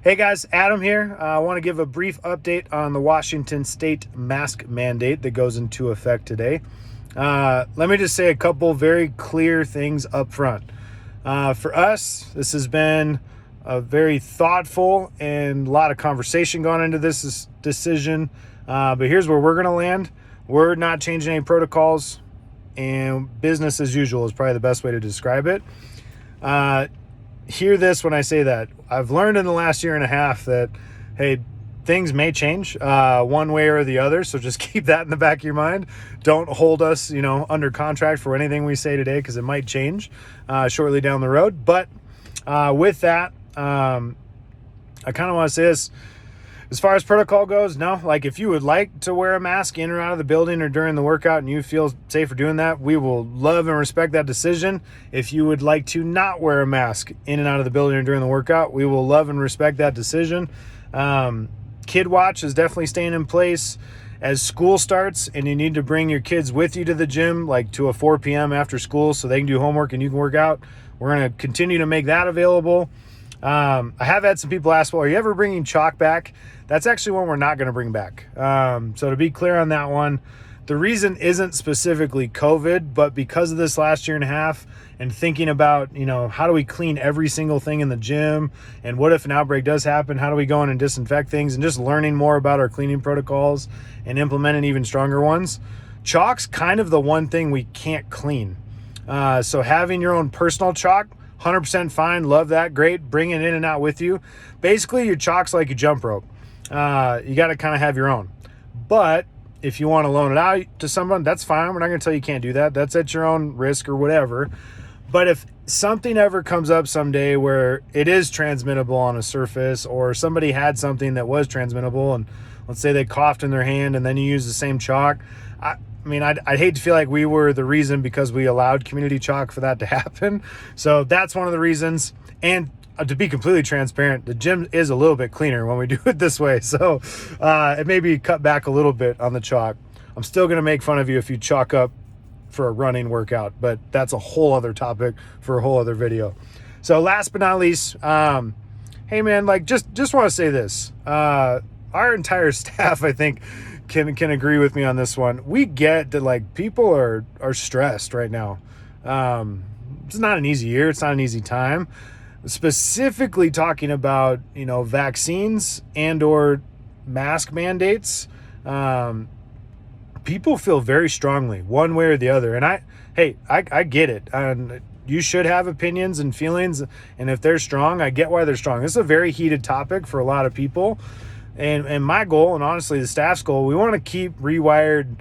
Hey guys, Adam here. I want to give a brief update on the Washington State mask mandate that goes into effect today. Let me just say a couple very clear things up front. For us, this has been a very thoughtful and a lot of conversation gone into this decision. But here's where we're going to land. We're not changing any protocols, and business as usual is probably the best way to describe it. Hear this when I say that. I've learned in the last year and a half that, hey, things may change one way or the other. So just keep that in the back of your mind. Don't hold us, under contract for anything we say today, because it might change shortly down the road. But with that, I kind of want to say this. As far as protocol goes, no, if you would like to wear a mask in or out of the building or during the workout and you feel safe for doing that, we will love and respect that decision. If you would like to not wear a mask in and out of the building or during the workout, we will love and respect that decision. Kid watch is definitely staying in place. As school starts and you need to bring your kids with you to the gym, to a 4 p.m. after school so they can do homework and you can work out, we're going to continue to make that available. I have had some people ask, well, are you ever bringing chalk back? That's actually one we're not going to bring back. So to be clear on that one, the reason isn't specifically COVID, but because of this last year and a half and thinking about, how do we clean every single thing in the gym? And what if an outbreak does happen? How do we go in and disinfect things? And just learning more about our cleaning protocols and implementing even stronger ones. Chalk's kind of the one thing we can't clean. So having your own personal chalk, 100% fine. Love that. Great. Bring it in and out with you. Basically, your chalk's like a jump rope. You got to kind of have your own. But if you want to loan it out to someone, that's fine. We're not going to tell you can't do that. That's at your own risk or whatever. But if something ever comes up someday where it is transmittable on a surface, or somebody had something that was transmittable, and let's say they coughed in their hand and then you use the same chalk, I'd hate to feel like we were the reason because we allowed community chalk for that to happen. So that's one of the reasons. And to be completely transparent, the gym is a little bit cleaner when we do it this way. So it may be cut back a little bit on the chalk. I'm still going to make fun of you if you chalk up for a running workout, but that's a whole other topic for a whole other video. So last but not least, hey man, just want to say this. Our entire staff, I think, can agree with me on this one. We get that people are stressed right now. It's not an easy year. It's not an easy time. Specifically talking about, vaccines and or mask mandates. People feel very strongly one way or the other. And I get it. And you should have opinions and feelings. And if they're strong, I get why they're strong. This is a very heated topic for a lot of people. And my goal, and honestly the staff's goal, we want to keep Rewired,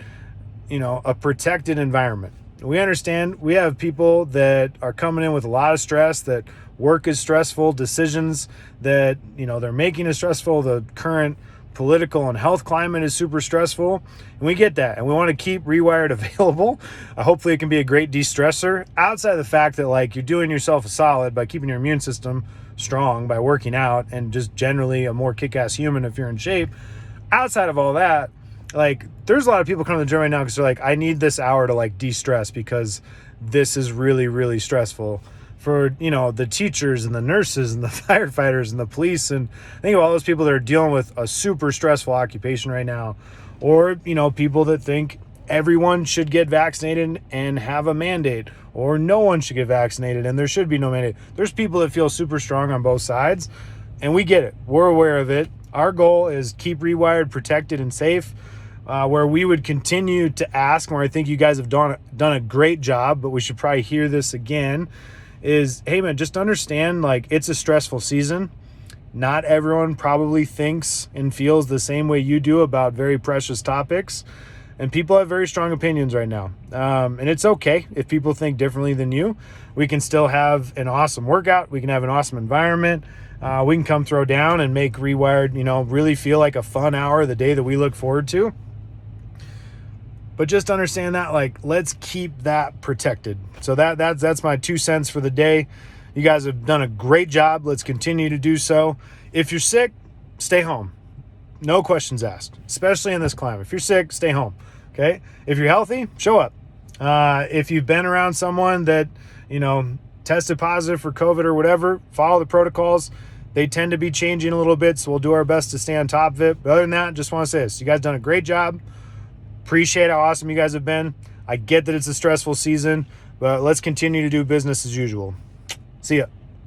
a protected environment. We understand we have people that are coming in with a lot of stress, that work is stressful, decisions that, they're making is stressful, the current political and health climate is super stressful, and we get that, and we want to keep Rewired available. Hopefully it can be a great de-stressor, outside of the fact that you're doing yourself a solid by keeping your immune system strong by working out and just generally a more kick-ass human if you're in shape. Outside of all that, there's a lot of people coming to the gym right now because they're like, I need this hour to de-stress because this is really, really stressful for, the teachers and the nurses and the firefighters and the police. And think of all those people that are dealing with a super stressful occupation right now. Or, people that think everyone should get vaccinated and have a mandate, or no one should get vaccinated and there should be no mandate. There's people that feel super strong on both sides, and we get it. We're aware of it. Our goal is keep Rewired protected and safe. Where we would continue to ask, where I think you guys have done a great job, but we should probably hear this again, is, hey man, just understand, it's a stressful season. Not everyone probably thinks and feels the same way you do about very precious topics. And people have very strong opinions right now. And it's okay if people think differently than you. We can still have an awesome workout. We can have an awesome environment. We can come throw down and make Rewired, really feel like a fun hour, the day that we look forward to. But just understand that, let's keep that protected. So that's my 2 cents for the day. You guys have done a great job. Let's continue to do so. If you're sick, stay home. No questions asked, especially in this climate. If you're sick, stay home, okay? If you're healthy, show up. If you've been around someone that, tested positive for COVID or whatever, follow the protocols. They tend to be changing a little bit, so we'll do our best to stay on top of it. But other than that, just want to say this. You guys done a great job. Appreciate how awesome you guys have been. I get that it's a stressful season, but let's continue to do business as usual. See ya.